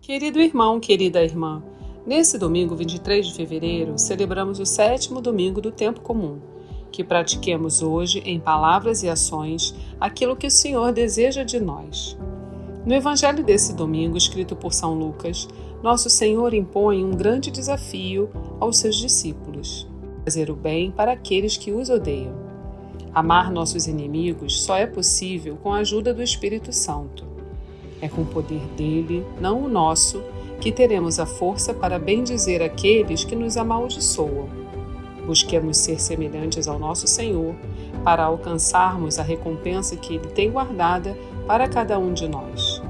Querido irmão, querida irmã, nesse domingo 23 de fevereiro, celebramos o 7º domingo do tempo comum. Que pratiquemos hoje, em palavras e ações, aquilo que o Senhor deseja de nós. No evangelho desse domingo, escrito por São Lucas, nosso Senhor impõe um grande desafio aos seus discípulos: fazer o bem para aqueles que os odeiam. Amar nossos inimigos só é possível com a ajuda do Espírito Santo. É com o poder dele, não o nosso, que teremos a força para bendizer aqueles que nos amaldiçoam. Busquemos ser semelhantes ao nosso Senhor para alcançarmos a recompensa que Ele tem guardada para cada um de nós.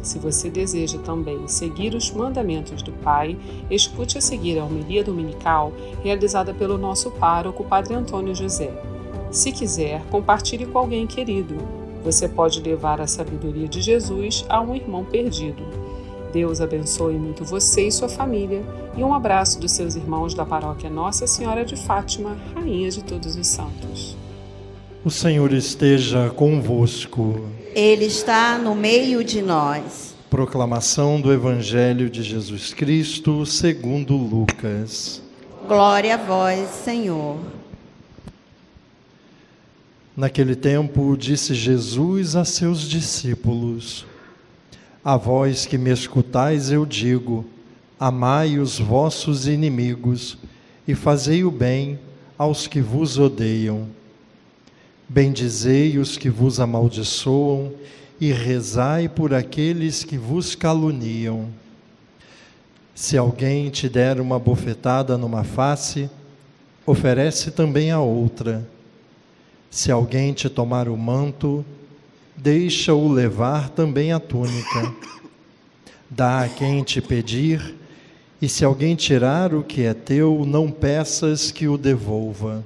Se você deseja também seguir os mandamentos do Pai, escute a seguir a homilia dominical realizada pelo nosso pároco, Padre Antônio José. Se quiser, compartilhe com alguém querido. Você pode levar a sabedoria de Jesus a um irmão perdido. Deus abençoe muito você e sua família, e um abraço dos seus irmãos da paróquia Nossa Senhora de Fátima, Rainha de Todos os Santos. O Senhor esteja convosco. Ele está no meio de nós. Proclamação do Evangelho de Jesus Cristo segundo Lucas. Glória a vós, Senhor. Naquele tempo, disse Jesus a seus discípulos: A vós que me escutais, eu digo: amai os vossos inimigos e fazei o bem aos que vos odeiam. Bendizei os que vos amaldiçoam e rezai por aqueles que vos caluniam. Se alguém te der uma bofetada numa face, oferece também a outra. Se alguém te tomar o manto, deixa-o levar também a túnica. Dá a quem te pedir, e se alguém tirar o que é teu, não peças que o devolva.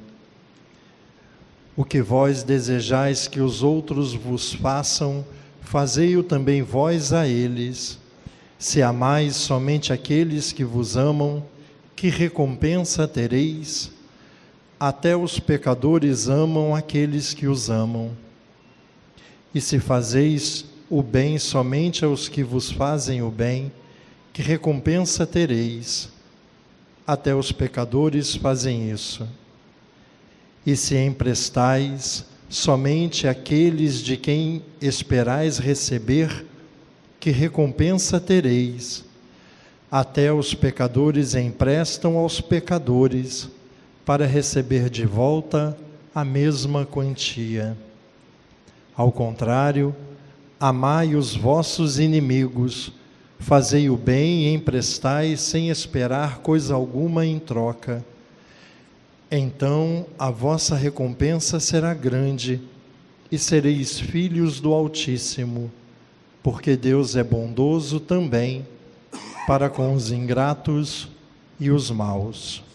O que vós desejais que os outros vos façam, fazei-o também vós a eles. Se amais somente aqueles que vos amam, que recompensa tereis? Até os pecadores amam aqueles que os amam. E se fazeis o bem somente aos que vos fazem o bem, que recompensa tereis? Até os pecadores fazem isso. E se emprestais somente àqueles de quem esperais receber, que recompensa tereis? Até os pecadores emprestam aos pecadores, para receber de volta a mesma quantia. Ao contrário, amai os vossos inimigos, fazei o bem e emprestai sem esperar coisa alguma em troca. Então a vossa recompensa será grande e sereis filhos do Altíssimo, porque Deus é bondoso também para com os ingratos e os maus.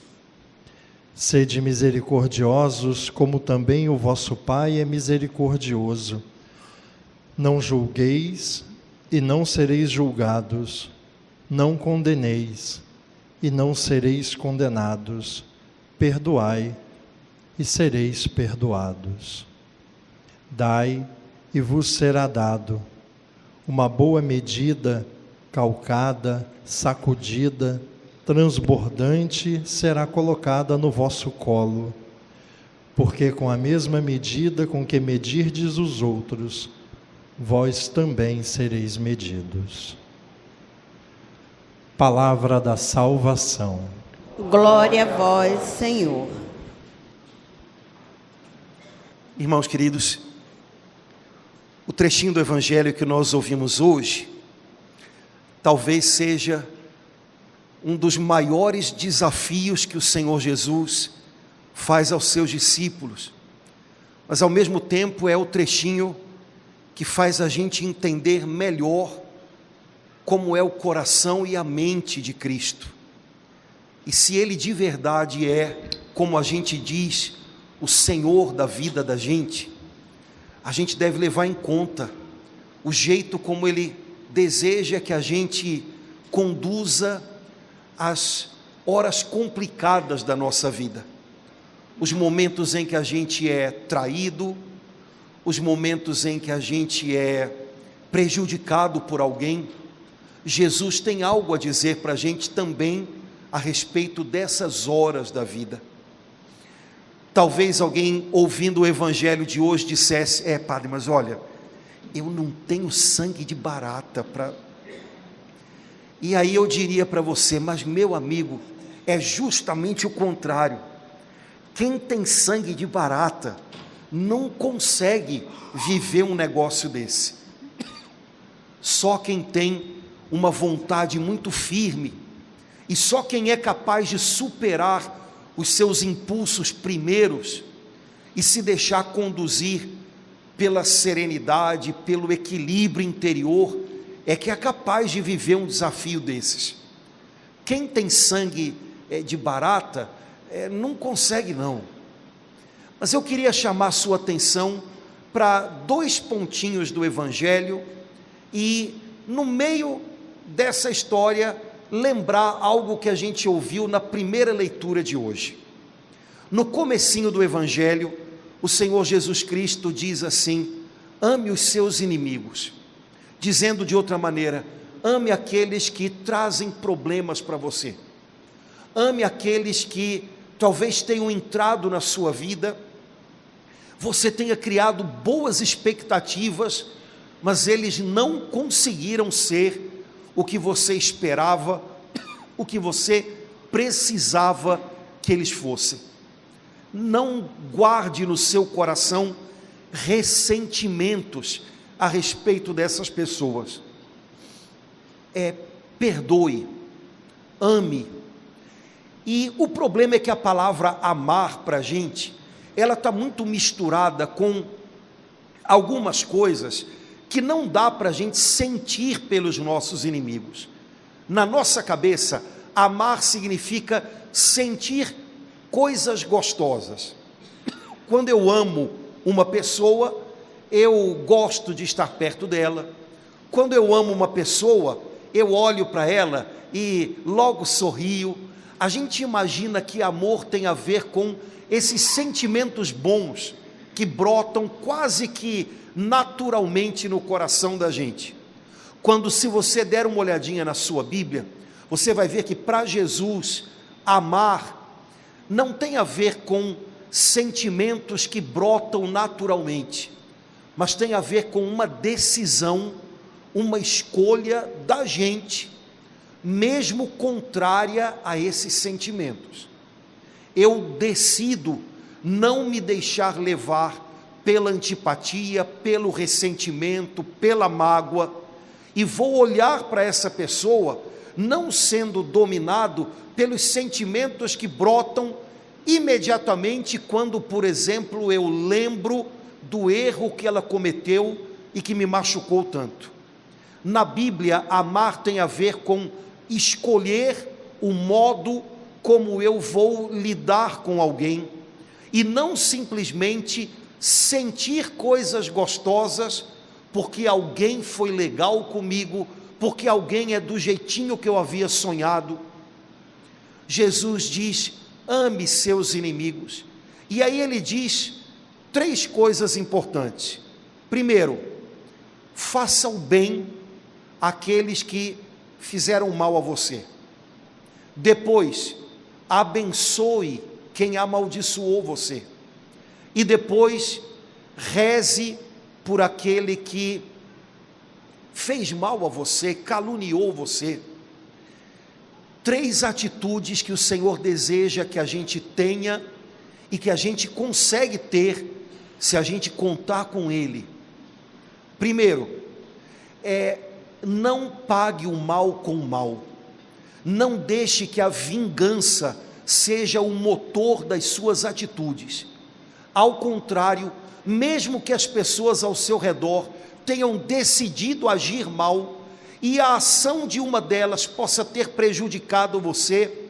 Sede misericordiosos, como também o vosso Pai é misericordioso. Não julgueis e não sereis julgados. Não condeneis e não sereis condenados. Perdoai e sereis perdoados. Dai e vos será dado. Uma boa medida, calcada, sacudida, transbordante será colocada no vosso colo, porque com a mesma medida com que medirdes os outros, vós também sereis medidos. Palavra da salvação. Glória a vós, Senhor. Irmãos queridos, o trechinho do Evangelho que nós ouvimos hoje, talvez seja um dos maiores desafios que o Senhor Jesus faz aos seus discípulos, mas ao mesmo tempo é o trechinho que faz a gente entender melhor como é o coração e a mente de Cristo. E se Ele de verdade é, como a gente diz, o Senhor da vida da gente, a gente deve levar em conta o jeito como Ele deseja que a gente conduza as horas complicadas da nossa vida, os momentos em que a gente é traído, os momentos em que a gente é prejudicado por alguém, Jesus tem algo a dizer para a gente também a respeito dessas horas da vida. Talvez alguém ouvindo o evangelho de hoje dissesse: padre, mas olha, eu não tenho sangue de barata para... E aí eu diria para você: mas meu amigo, é justamente o contrário. Quem tem sangue de barata não consegue viver um negócio desse. Só quem tem uma vontade muito firme, e só quem é capaz de superar os seus impulsos primeiros e se deixar conduzir pela serenidade, pelo equilíbrio interior, é que é capaz de viver um desafio desses. Quem tem sangue de barata não consegue não. Mas eu queria chamar a sua atenção para 2 pontinhos do evangelho e no meio dessa história lembrar algo que a gente ouviu na primeira leitura de hoje. No comecinho do evangelho, o Senhor Jesus Cristo diz assim: ame os seus inimigos. Dizendo de outra maneira, ame aqueles que trazem problemas para você. Ame aqueles que talvez tenham entrado na sua vida, você tenha criado boas expectativas, mas eles não conseguiram ser o que você esperava, o que você precisava que eles fossem. Não guarde no seu coração ressentimentos a respeito dessas pessoas. Perdoe, ame. E o problema é que a palavra amar para a gente, ela está muito misturada com algumas coisas que não dá para a gente sentir pelos nossos inimigos. Na nossa cabeça, amar significa sentir coisas gostosas. Quando eu amo uma pessoa, eu gosto de estar perto dela. Quando eu amo uma pessoa, eu olho para ela e logo sorrio. A gente imagina que amor tem a ver com esses sentimentos bons que brotam quase que naturalmente no coração da gente. Quando, se você der uma olhadinha na sua Bíblia, você vai ver que para Jesus, amar não tem a ver com sentimentos que brotam naturalmente, mas tem a ver com uma decisão, uma escolha da gente, mesmo contrária a esses sentimentos. Eu decido não me deixar levar pela antipatia, pelo ressentimento, pela mágoa, e vou olhar para essa pessoa, não sendo dominado pelos sentimentos que brotam imediatamente quando, por exemplo, eu lembro do erro que ela cometeu e que me machucou tanto. Na Bíblia, amar tem a ver com escolher o modo como eu vou lidar com alguém, e não simplesmente sentir coisas gostosas porque alguém foi legal comigo, porque alguém é do jeitinho que eu havia sonhado. Jesus diz: ame seus inimigos. E aí ele diz 3 coisas importantes. Primeiro, faça o bem àqueles que fizeram mal a você. Depois, abençoe quem amaldiçoou você. E depois, reze por aquele que fez mal a você, caluniou você. 3 atitudes que o Senhor deseja que a gente tenha e que a gente consegue ter se a gente contar com Ele. Primeiro, não pague o mal com o mal. Não deixe que a vingança seja o motor das suas atitudes. Ao contrário, mesmo que as pessoas ao seu redor tenham decidido agir mal, e a ação de uma delas possa ter prejudicado você,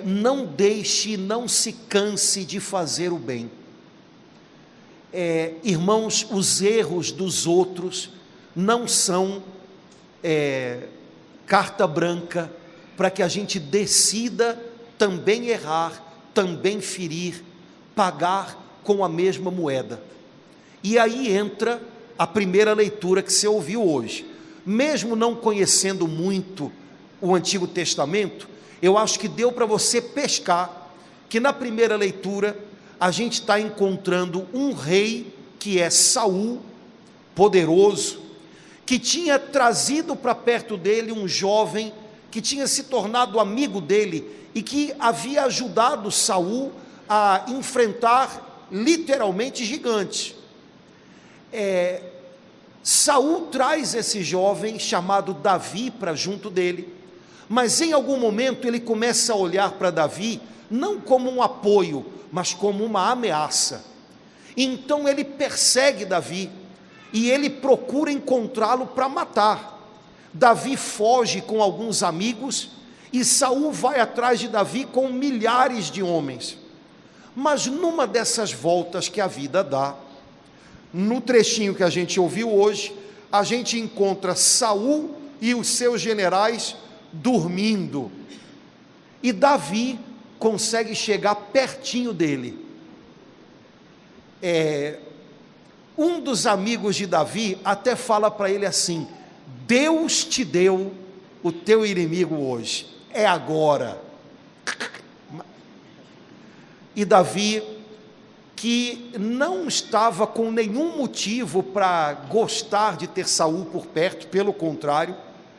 não deixe, não se canse de fazer o bem. Irmãos, os erros dos outros não são carta branca para que a gente decida também errar, também ferir, pagar com a mesma moeda. E aí entra a primeira leitura que você ouviu hoje. mesmo não conhecendo muito o Antigo Testamento, eu acho que deu para você pescar que na primeira leitura a gente está encontrando um rei que é Saul, poderoso, que tinha trazido para perto dele um jovem que tinha se tornado amigo dele e que havia ajudado Saul a enfrentar literalmente gigantes. Saul traz esse jovem chamado Davi para junto dele, mas em algum momento ele começa a olhar para Davi não como um apoio, mas como uma ameaça. Então ele persegue Davi e ele procura encontrá-lo para matar. Davi foge com alguns amigos e Saul vai atrás de Davi com milhares de homens. Mas numa dessas voltas que a vida dá, no trechinho que a gente ouviu hoje, a gente encontra Saul e os seus generais dormindo, e Davi consegue chegar pertinho dele. Um dos amigos de Davi até fala para ele assim: Deus te deu o teu inimigo hoje, é agora. E Davi, que não estava com nenhum motivo para gostar de ter Saul por perto, pelo contrário,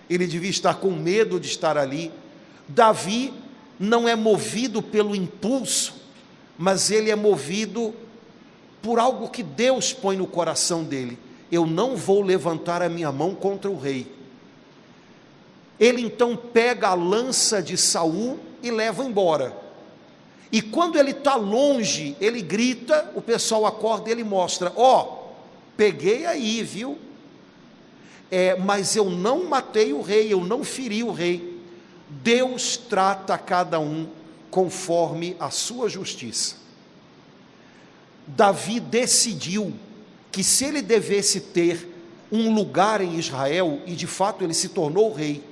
ele devia estar com medo de estar ali. Davi não é movido pelo impulso, mas ele é movido por algo que Deus põe no coração dele: eu não vou levantar a minha mão contra o rei. Ele então pega a lança de Saul e leva embora, e quando ele está longe, ele grita, o pessoal acorda e ele mostra: peguei aí, viu? Mas eu não matei o rei, eu não feri o rei. Deus trata cada um conforme a sua justiça. Davi decidiu que se ele devesse ter um lugar em Israel, e de fato ele se tornou rei,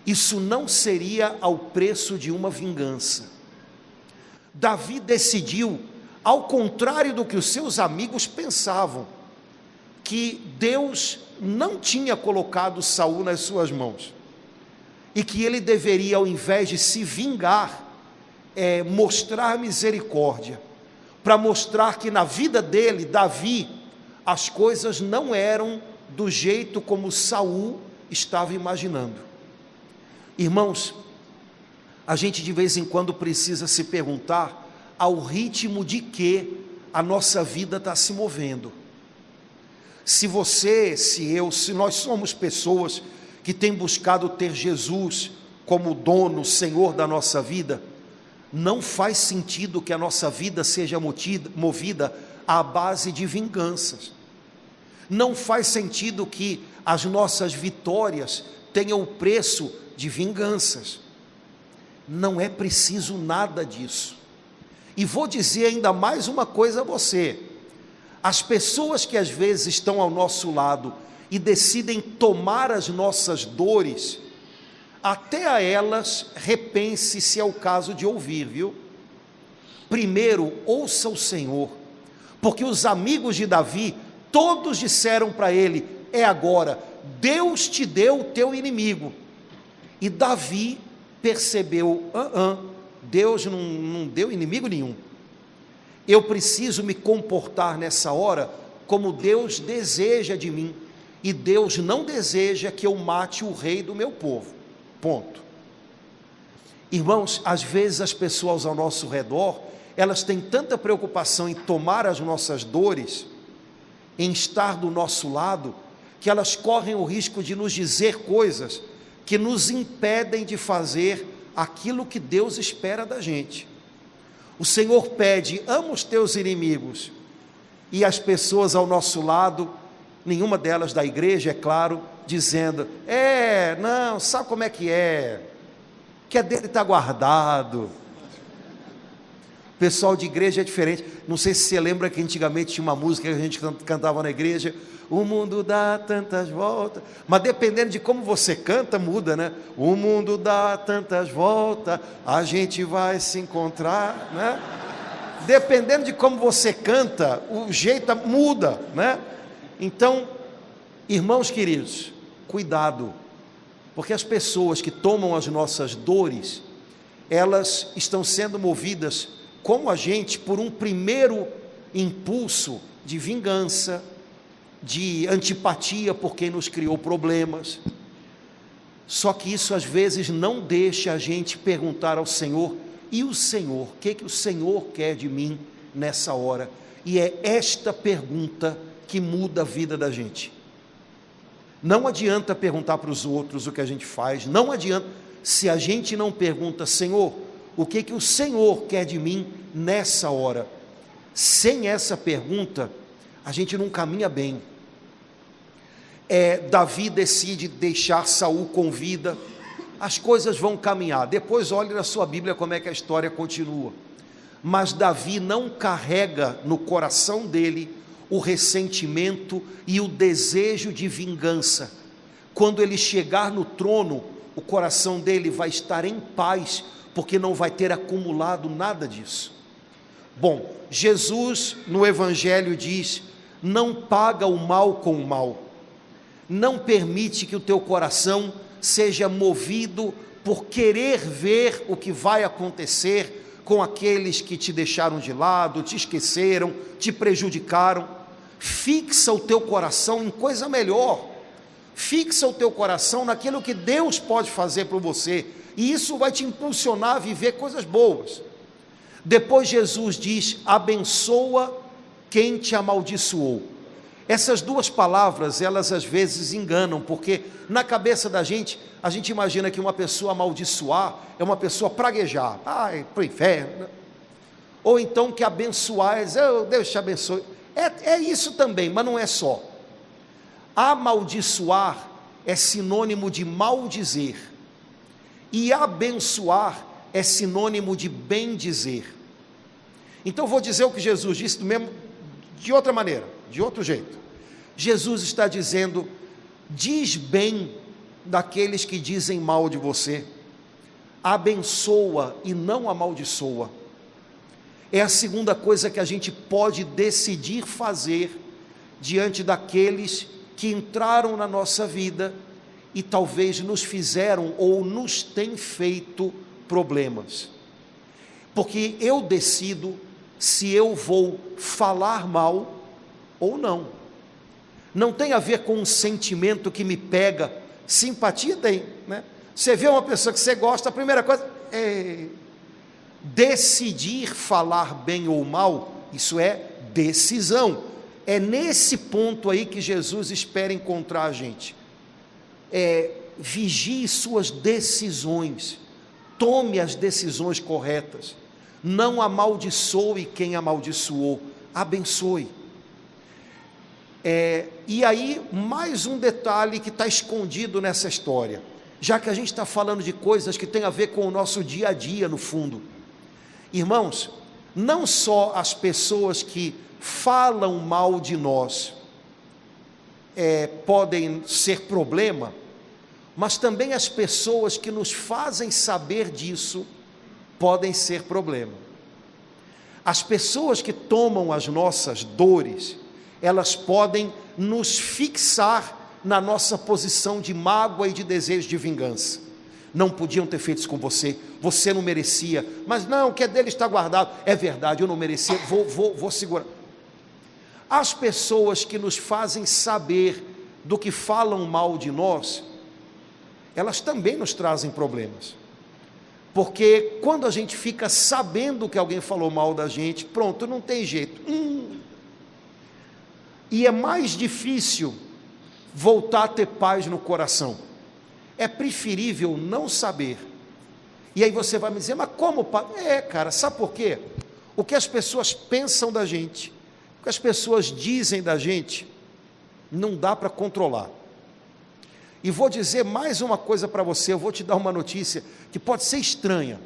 isso não seria ao preço de uma vingança. Davi decidiu, ao contrário do que os seus amigos pensavam, que Deus não tinha colocado Saul nas suas mãos, e que ele deveria, ao invés de se vingar, mostrar misericórdia, para mostrar que na vida dele, Davi, as coisas não eram do jeito como Saul estava imaginando. Irmãos, a gente de vez em quando precisa se perguntar ao ritmo de que a nossa vida está se movendo. Se você, se eu, se nós somos pessoas que têm buscado ter Jesus como dono, Senhor da nossa vida, não faz sentido que a nossa vida seja movida à base de vinganças. Não faz sentido que as nossas vitórias tenham o preço de vinganças. Não é preciso nada disso. E vou dizer ainda mais uma coisa a você: as pessoas que às vezes estão ao nosso lado e decidem tomar as nossas dores, até a elas repense se é o caso de ouvir, viu? Primeiro, ouça o Senhor, porque os amigos de Davi, todos disseram para ele: é agora, Deus te deu o teu inimigo. E Davi percebeu: Deus não deu inimigo nenhum. Eu preciso me comportar nessa hora como Deus deseja de mim, e Deus não deseja que eu mate o rei do meu povo, ponto. Irmãos, às vezes as pessoas ao nosso redor, elas têm tanta preocupação em tomar as nossas dores, em estar do nosso lado, que elas correm o risco de nos dizer coisas que nos impedem de fazer aquilo que Deus espera da gente. O Senhor pede: ama os teus inimigos, e as pessoas ao nosso lado, nenhuma delas da igreja, é claro, dizendo: não, sabe como é que é dele está guardado. O pessoal de igreja é diferente. Não sei se você lembra que antigamente tinha uma música que a gente cantava na igreja: o mundo dá tantas voltas, mas dependendo de como você canta, muda, né? O mundo dá tantas voltas, a gente vai se encontrar, né? Dependendo de como você canta, o jeito muda, né? Então, irmãos queridos, cuidado, porque as pessoas que tomam as nossas dores, elas estão sendo movidas, como a gente, por um primeiro impulso de vingança, de antipatia por quem nos criou problemas. Só que isso às vezes não deixa a gente perguntar ao Senhor: e o Senhor? O que o Senhor quer de mim nessa hora? E é esta pergunta que muda a vida da gente. Não adianta perguntar para os outros o que a gente faz, não adianta, se a gente não pergunta: Senhor, o que o Senhor quer de mim nessa hora? Sem essa pergunta, a gente não caminha bem. Davi decide deixar Saul com vida, as coisas vão caminhar. Depois olhe na sua Bíblia como é que a história continua. Mas Davi não carrega no coração dele o ressentimento e o desejo de vingança. Quando ele chegar no trono, o coração dele vai estar em paz, porque não vai ter acumulado nada disso. Bom, Jesus no Evangelho diz: não paga o mal com o mal. Não permite que o teu coração seja movido por querer ver o que vai acontecer com aqueles que te deixaram de lado, te esqueceram, te prejudicaram. Fixa o teu coração em coisa melhor. Fixa o teu coração naquilo que Deus pode fazer por você, e isso vai te impulsionar a viver coisas boas. Depois Jesus diz: abençoa quem te amaldiçoou. Essas duas palavras, elas às vezes enganam, porque na cabeça da gente, a gente imagina que uma pessoa amaldiçoar é uma pessoa praguejar, para o inferno. Ou então que abençoar é dizer: oh, Deus te abençoe. É isso também, mas não é só. Amaldiçoar é sinônimo de maldizer, e abençoar é sinônimo de bendizer. Então vou dizer o que Jesus disse de outra maneira, de outro jeito. Jesus está dizendo: diz bem daqueles que dizem mal de você, abençoa e não amaldiçoa. É a segunda coisa que a gente pode decidir fazer diante daqueles que entraram na nossa vida e talvez nos fizeram ou nos têm feito problemas. Porque eu decido se eu vou falar mal ou não. Não tem a ver com um sentimento que me pega. Simpatia tem, né? Você vê uma pessoa que você gosta, a primeira coisa é decidir falar bem ou mal. Isso é decisão. É nesse ponto aí que Jesus espera encontrar a gente. Vigie suas decisões, tome as decisões corretas, não amaldiçoe quem amaldiçoou, abençoe. E aí, mais um detalhe que está escondido nessa história, já que a gente está falando de coisas que tem a ver com o nosso dia a dia no fundo. Irmãos, não só as pessoas que falam mal de nós podem ser problema, mas também as pessoas que nos fazem saber disso podem ser problema. As pessoas que tomam as nossas dores, elas podem nos fixar na nossa posição de mágoa e de desejo de vingança. Não podiam ter feito isso com você, você não merecia, mas não, o que é dele está guardado. É verdade, eu não merecia, vou segurar. As pessoas que nos fazem saber do que falam mal de nós, elas também nos trazem problemas. Porque quando a gente fica sabendo que alguém falou mal da gente, pronto, não tem jeito. E é mais difícil voltar a ter paz no coração. É preferível não saber. E aí você vai me dizer: mas como? Cara, sabe por quê? O que as pessoas pensam da gente, o que as pessoas dizem da gente, não dá para controlar. E vou dizer mais uma coisa para você, eu vou te dar uma notícia que pode ser estranha,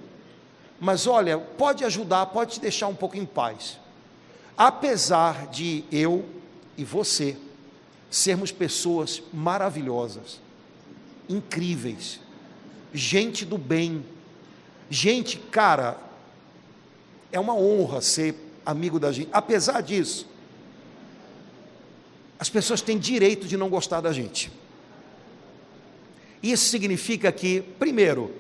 mas olha, pode ajudar, pode te deixar um pouco em paz. Apesar de eu e você sermos pessoas maravilhosas, incríveis, gente do bem, gente, cara, é uma honra ser amigo da gente. Apesar disso, as pessoas têm direito de não gostar da gente. Isso significa que, primeiro,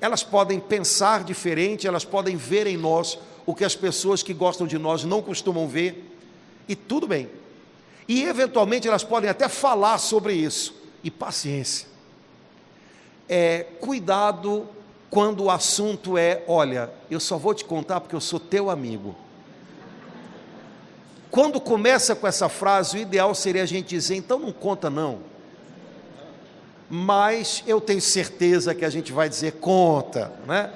elas podem pensar diferente, elas podem ver em nós o que as pessoas que gostam de nós não costumam ver, e tudo bem. E eventualmente elas podem até falar sobre isso, e paciência. Cuidado quando o assunto é, olha, eu só vou te contar porque eu sou teu amigo. Quando começa com essa frase, o ideal seria a gente dizer, então não conta não. Mas eu tenho certeza que a gente vai dizer, conta, né?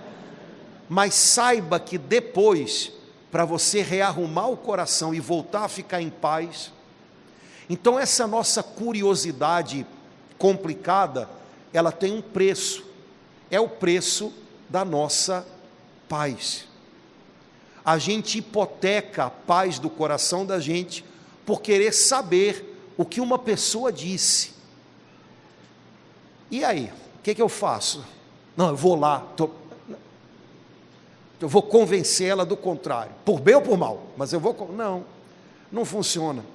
Mas saiba que depois, para você rearrumar o coração e voltar a ficar em paz, então essa nossa curiosidade complicada, ela tem um preço, é o preço da nossa paz. A gente hipoteca a paz do coração da gente por querer saber o que uma pessoa disse. E aí, o que eu faço? Não, eu vou lá, eu vou convencer ela do contrário, por bem ou por mal, mas eu vou... Não funciona.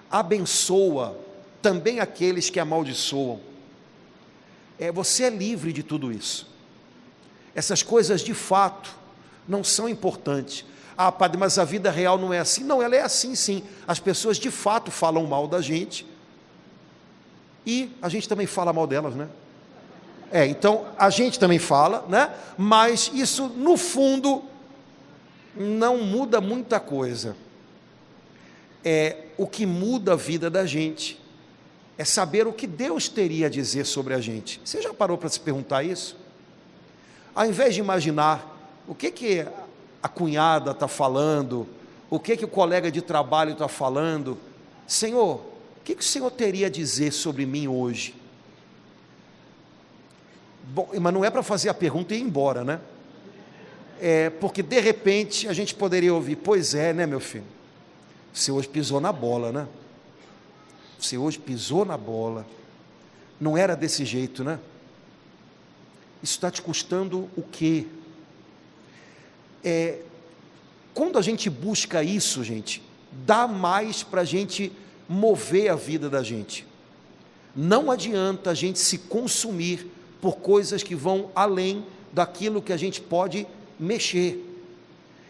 Abençoa também aqueles que amaldiçoam. Você é livre de tudo isso. Essas coisas de fato não são importantes. Ah, padre, mas a vida real não é assim. Não, ela é assim sim. As pessoas de fato falam mal da gente e a gente também fala mal delas, né? Então a gente também fala, né? Mas isso no fundo não muda muita coisa. O que muda a vida da gente é saber o que Deus teria a dizer sobre a gente. Você já parou para se perguntar isso? Ao invés de imaginar o que a cunhada está falando, o que o colega de trabalho está falando, Senhor, o que o Senhor teria a dizer sobre mim hoje? Bom, mas não é para fazer a pergunta e ir embora, né? Porque de repente a gente poderia ouvir, pois é, né, meu filho? Você hoje pisou na bola, né? Você hoje pisou na bola. Não era desse jeito, né? Isso está te custando o quê? Quando a gente busca isso, gente, dá mais para a gente mover a vida da gente. Não adianta a gente se consumir por coisas que vão além daquilo que a gente pode mexer.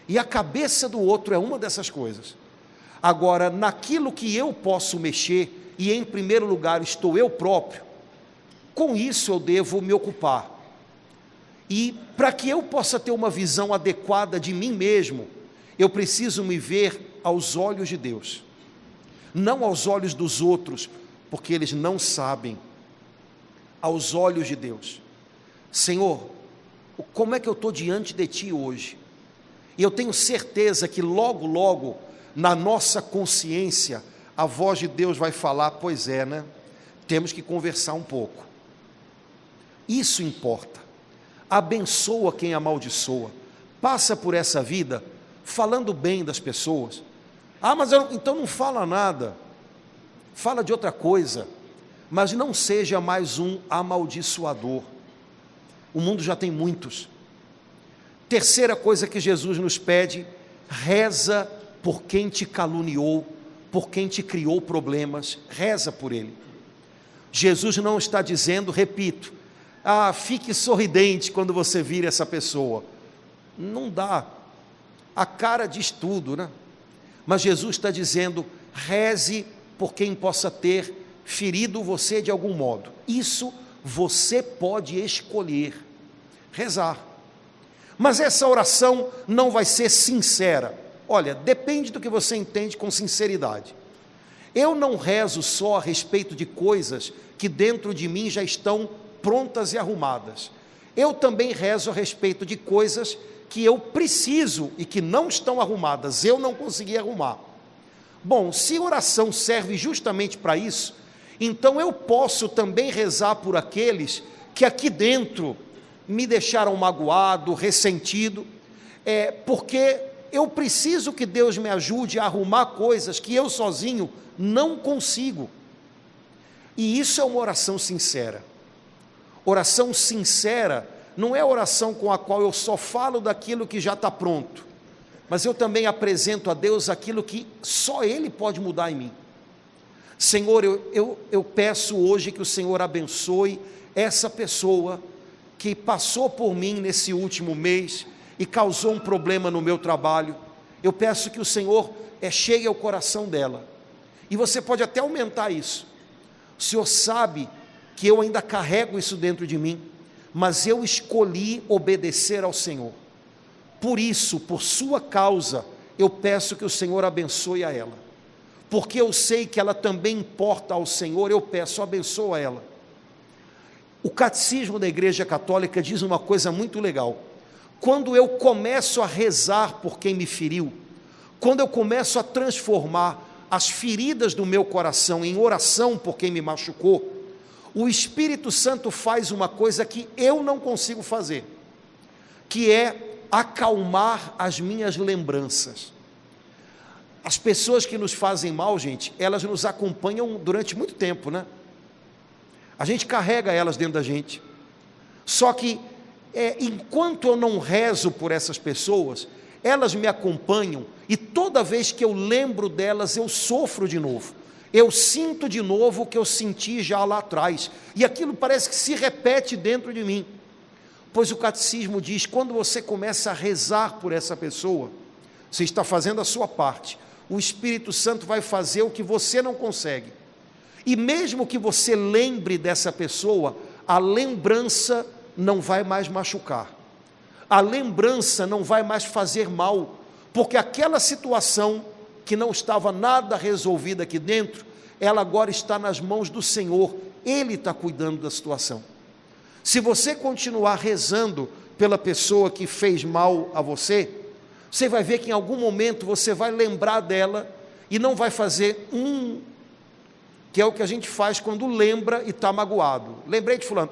E a cabeça do outro é uma dessas coisas. Agora, naquilo que eu posso mexer, e em primeiro lugar estou eu próprio, com isso eu devo me ocupar. E para que eu possa ter uma visão adequada de mim mesmo, eu preciso me ver aos olhos de Deus, não aos olhos dos outros, porque eles não sabem, aos olhos de Deus. Senhor, como é que eu estou diante de Ti hoje? E eu tenho certeza que logo, logo, na nossa consciência, a voz de Deus vai falar, pois é, né? Temos que conversar um pouco. Isso importa. Abençoa quem amaldiçoa. Passa por essa vida falando bem das pessoas. Ah, mas então não fala nada. Fala de outra coisa. Mas não seja mais um amaldiçoador. O mundo já tem muitos. Terceira coisa que Jesus nos pede, reza por quem te caluniou, por quem te criou problemas, reza por ele. Jesus não está dizendo, repito, fique sorridente quando você vir essa pessoa. Não dá. A cara diz tudo, né? Mas Jesus está dizendo, reze por quem possa ter ferido você de algum modo. Isso você pode escolher, rezar. Mas essa oração não vai ser sincera. Olha, depende do que você entende com sinceridade. Eu não rezo só a respeito de coisas que dentro de mim já estão prontas e arrumadas. Eu também rezo a respeito de coisas que eu preciso e que não estão arrumadas, eu não consegui arrumar. Bom, se oração serve justamente para isso, então eu posso também rezar por aqueles que aqui dentro me deixaram magoado, ressentido, porque eu preciso que Deus me ajude a arrumar coisas que eu sozinho não consigo. E isso é uma oração sincera. Oração sincera não é oração com a qual eu só falo daquilo que já está pronto, mas eu também apresento a Deus aquilo que só Ele pode mudar em mim. Senhor, eu peço hoje que o Senhor abençoe essa pessoa que passou por mim nesse último mês e causou um problema no meu trabalho. Eu peço que o Senhor chegue ao coração dela. E você pode até aumentar isso. O Senhor sabe que eu ainda carrego isso dentro de mim, mas eu escolhi obedecer ao Senhor. Por isso, por sua causa, eu peço que o Senhor abençoe a ela. Porque eu sei que ela também importa ao Senhor, eu peço, abençoa ela. O catecismo da Igreja Católica diz uma coisa muito legal. Quando eu começo a rezar por quem me feriu, quando eu começo a transformar as feridas do meu coração em oração por quem me machucou, o Espírito Santo faz uma coisa que eu não consigo fazer, que é acalmar as minhas lembranças. As pessoas que nos fazem mal, gente, elas nos acompanham durante muito tempo, né? A gente carrega elas dentro da gente. Só que, enquanto eu não rezo por essas pessoas, elas me acompanham, e toda vez que eu lembro delas, eu sofro de novo. Eu sinto de novo o que eu senti já lá atrás, e aquilo parece que se repete dentro de mim. Pois o catecismo diz, quando você começa a rezar por essa pessoa, você está fazendo a sua parte, o Espírito Santo vai fazer o que você não consegue. E mesmo que você lembre dessa pessoa, a lembrança não vai mais machucar. A lembrança não vai mais fazer mal, porque aquela situação que não estava nada resolvida aqui dentro, ela agora está nas mãos do Senhor. Ele está cuidando da situação. Se você continuar rezando pela pessoa que fez mal a você, você vai ver que em algum momento você vai lembrar dela e não vai fazer que é o que a gente faz quando lembra e está magoado. Lembrei de fulano,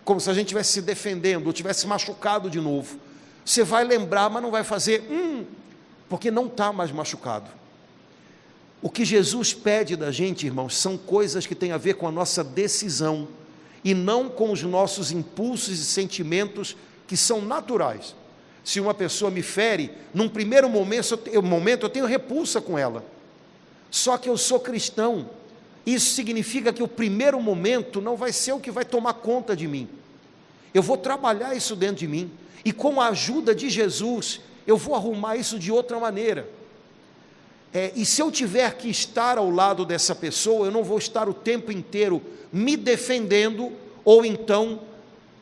como se a gente estivesse se defendendo ou tivesse machucado de novo. Você vai lembrar, mas não vai fazer porque não está mais machucado. O que Jesus pede da gente, irmãos, são coisas que têm a ver com a nossa decisão e não com os nossos impulsos e sentimentos que são naturais. Se uma pessoa me fere, num primeiro momento eu tenho repulsa com ela. Só que eu sou cristão. Isso significa que o primeiro momento não vai ser o que vai tomar conta de mim. Eu vou trabalhar isso dentro de mim. E com a ajuda de Jesus, eu vou arrumar isso de outra maneira. E se eu tiver que estar ao lado dessa pessoa, eu não vou estar o tempo inteiro me defendendo, ou então,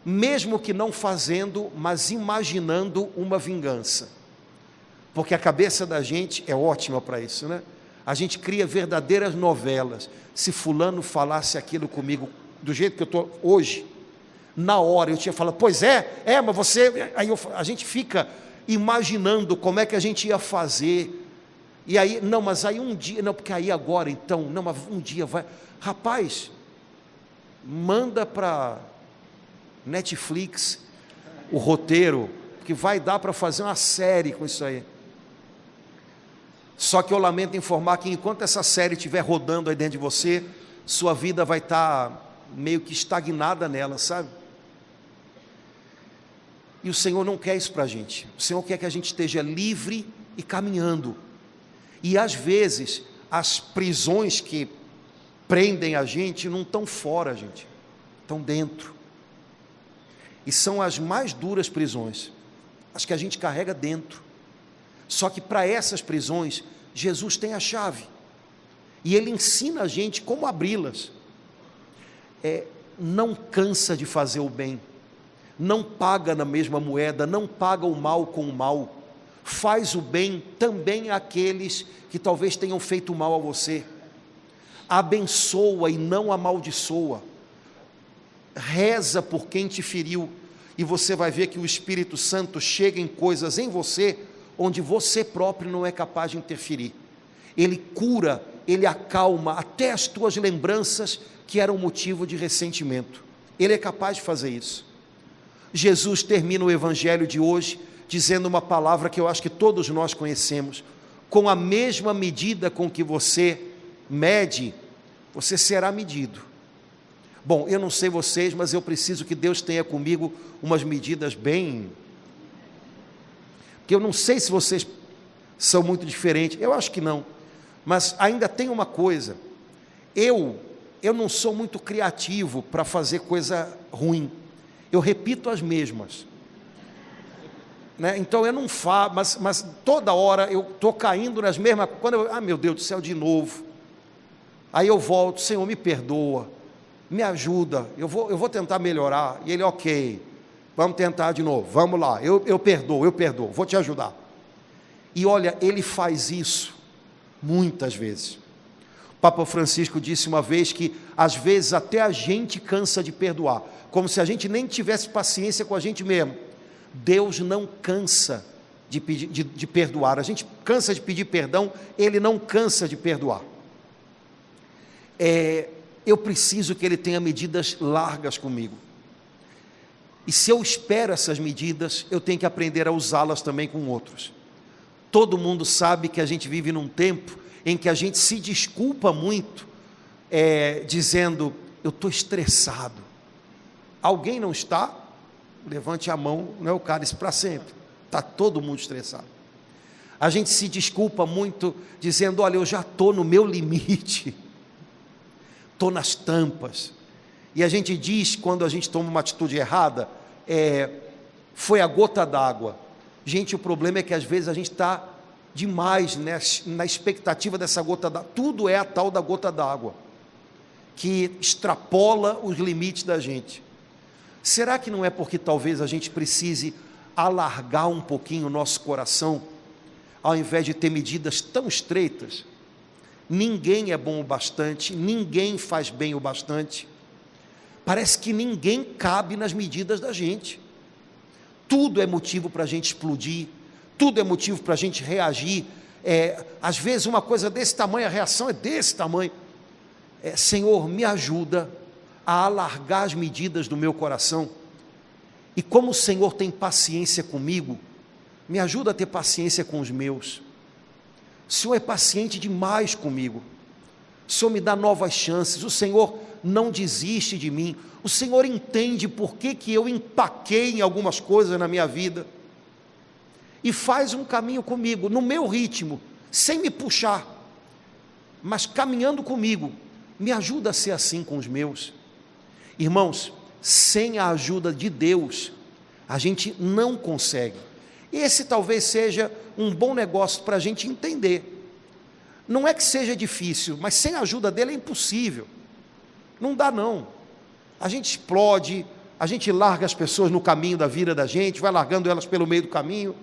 mesmo que não fazendo, mas imaginando uma vingança. Porque a cabeça da gente é ótima para isso, né? A gente cria verdadeiras novelas. Se fulano falasse aquilo comigo do jeito que eu estou hoje, na hora eu tinha falado, pois mas você... Aí a gente fica imaginando como é que a gente ia fazer. E aí, não, mas aí um dia, não, porque aí agora então, não, mas um dia vai... Rapaz, manda para Netflix o roteiro, que vai dar para fazer uma série com isso aí. Só que eu lamento informar que enquanto essa série estiver rodando aí dentro de você, sua vida vai estar meio que estagnada nela, sabe? E o Senhor não quer isso para a gente. O Senhor quer que a gente esteja livre e caminhando. E às vezes, as prisões que prendem a gente não estão fora, gente. Estão dentro. E são as mais duras prisões, as que a gente carrega dentro. Só que para essas prisões, Jesus tem a chave. E Ele ensina a gente como abri-las. Não cansa de fazer o bem. Não paga na mesma moeda, não paga o mal com o mal. Faz o bem também àqueles que talvez tenham feito mal a você. Abençoa e não amaldiçoa. Reza por quem te feriu, e você vai ver que o Espírito Santo chega em coisas em você, onde você próprio não é capaz de interferir. Ele cura, Ele acalma até as tuas lembranças que eram motivo de ressentimento. Ele é capaz de fazer isso. Jesus termina o Evangelho de hoje dizendo uma palavra que eu acho que todos nós conhecemos: com a mesma medida com que você mede, você será medido. Bom, eu não sei vocês, mas eu preciso que Deus tenha comigo umas medidas bem... Porque eu não sei se vocês são muito diferentes, eu acho que não, mas ainda tem uma coisa: eu eu não sou muito criativo para fazer coisa ruim, eu repito as mesmas, né? Então eu não faço, mas toda hora eu estou caindo nas mesmas, meu Deus do céu, de novo, aí eu volto, Senhor, me perdoa, me ajuda, eu vou tentar melhorar, e ele, ok, vamos tentar de novo, vamos lá, eu perdoo, vou te ajudar. E olha, ele faz isso muitas vezes. O Papa Francisco disse uma vez que às vezes até a gente cansa de perdoar, como se a gente nem tivesse paciência com a gente mesmo. Deus não cansa de perdoar, a gente cansa de pedir perdão, ele não cansa de perdoar. Eu preciso que ele tenha medidas largas comigo, e se eu espero essas medidas, eu tenho que aprender a usá-las também com outros. Todo mundo sabe que a gente vive num tempo em que a gente se desculpa muito, dizendo, eu estou estressado. Alguém não está? Levante a mão, não é o cálice para sempre. Está todo mundo estressado. A gente se desculpa muito, dizendo, olha, eu já estou no meu limite, estou nas tampas. E a gente diz, quando a gente toma uma atitude errada, foi a gota d'água. Gente, o problema é que às vezes a gente está demais, né, na expectativa dessa gota d'água. Tudo é a tal da gota d'água, que extrapola os limites da gente. Será que não é porque talvez a gente precise alargar um pouquinho o nosso coração, ao invés de ter medidas tão estreitas? Ninguém é bom o bastante, ninguém faz bem o bastante. Parece que ninguém cabe nas medidas da gente. Tudo é motivo para a gente explodir, tudo é motivo para a gente reagir. Às vezes uma coisa desse tamanho, a reação é desse tamanho. Senhor, me ajuda a alargar as medidas do meu coração, e como o Senhor tem paciência comigo, me ajuda a ter paciência com os meus. O Senhor é paciente demais comigo, o Senhor me dá novas chances, o Senhor não desiste de mim, o Senhor entende por que eu empaquei em algumas coisas na minha vida, e faz um caminho comigo, no meu ritmo, sem me puxar, mas caminhando comigo. Me ajuda a ser assim com os meus. Irmãos, sem a ajuda de Deus, a gente não consegue. Esse talvez seja um bom negócio para a gente entender. Não é que seja difícil, mas sem a ajuda dele é impossível. Não dá não. A gente explode, a gente larga as pessoas no caminho da vida da gente, vai largando elas pelo meio do caminho,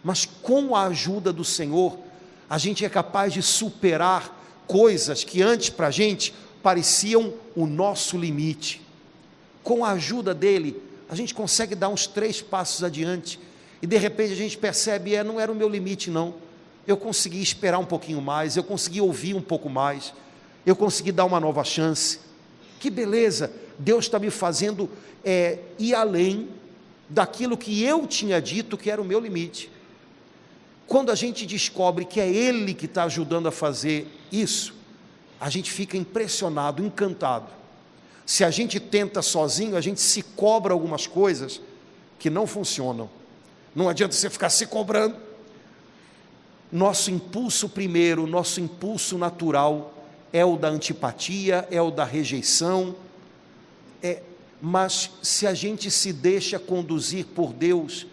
mas com a ajuda do Senhor, a gente é capaz de superar coisas que antes para a gente pareciam o nosso limite. Com a ajuda dele, a gente consegue dar uns 3 passos adiante, e de repente a gente percebe, não era o meu limite não, eu consegui esperar um pouquinho mais, eu consegui ouvir um pouco mais, eu consegui dar uma nova chance. Que beleza, Deus está me fazendo ir além daquilo que eu tinha dito que era o meu limite. Quando a gente descobre que é Ele que está ajudando a fazer isso, a gente fica impressionado, encantado. Se a gente tenta sozinho, a gente se cobra algumas coisas que não funcionam. Não adianta você ficar se cobrando. Nosso impulso primeiro, nosso impulso natural é o da antipatia, é o da rejeição. Mas se a gente se deixa conduzir por Deus,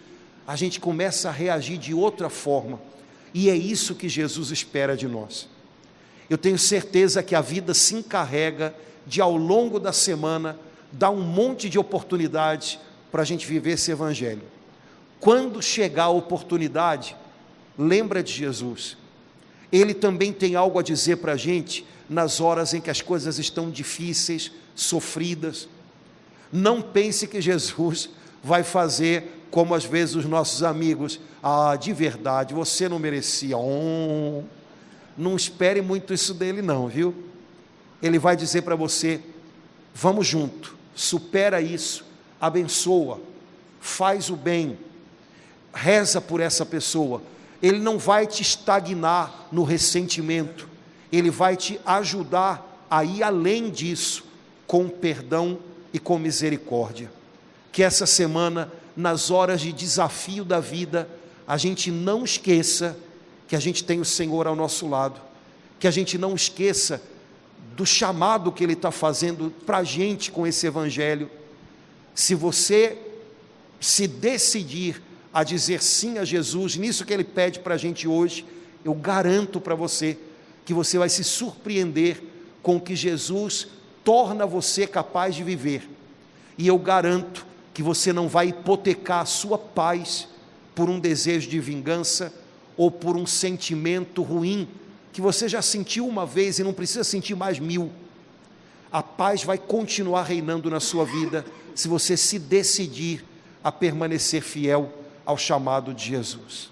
a gente começa a reagir de outra forma, e é isso que Jesus espera de nós. Eu tenho certeza que a vida se encarrega de, ao longo da semana, dar um monte de oportunidades para a gente viver esse evangelho. Quando chegar a oportunidade, lembra de Jesus. Ele também tem algo a dizer para a gente nas horas em que as coisas estão difíceis, sofridas. Não pense que Jesus vai fazer como às vezes os nossos amigos, de verdade, você não merecia, não espere muito isso dele não, viu? Ele vai dizer para você, vamos junto, supera isso, abençoa, faz o bem, reza por essa pessoa. Ele não vai te estagnar no ressentimento, ele vai te ajudar a ir além disso, com perdão e com misericórdia. Que essa semana, nas horas de desafio da vida, a gente não esqueça que a gente tem o Senhor ao nosso lado, que a gente não esqueça do chamado que Ele está fazendo para a gente com esse Evangelho. Se você se decidir a dizer sim a Jesus, nisso que Ele pede para a gente hoje, eu garanto para você que você vai se surpreender com o que Jesus torna você capaz de viver. E eu garanto que você não vai hipotecar a sua paz por um desejo de vingança ou por um sentimento ruim que você já sentiu uma vez e não precisa sentir mais 1000. A paz vai continuar reinando na sua vida se você se decidir a permanecer fiel ao chamado de Jesus.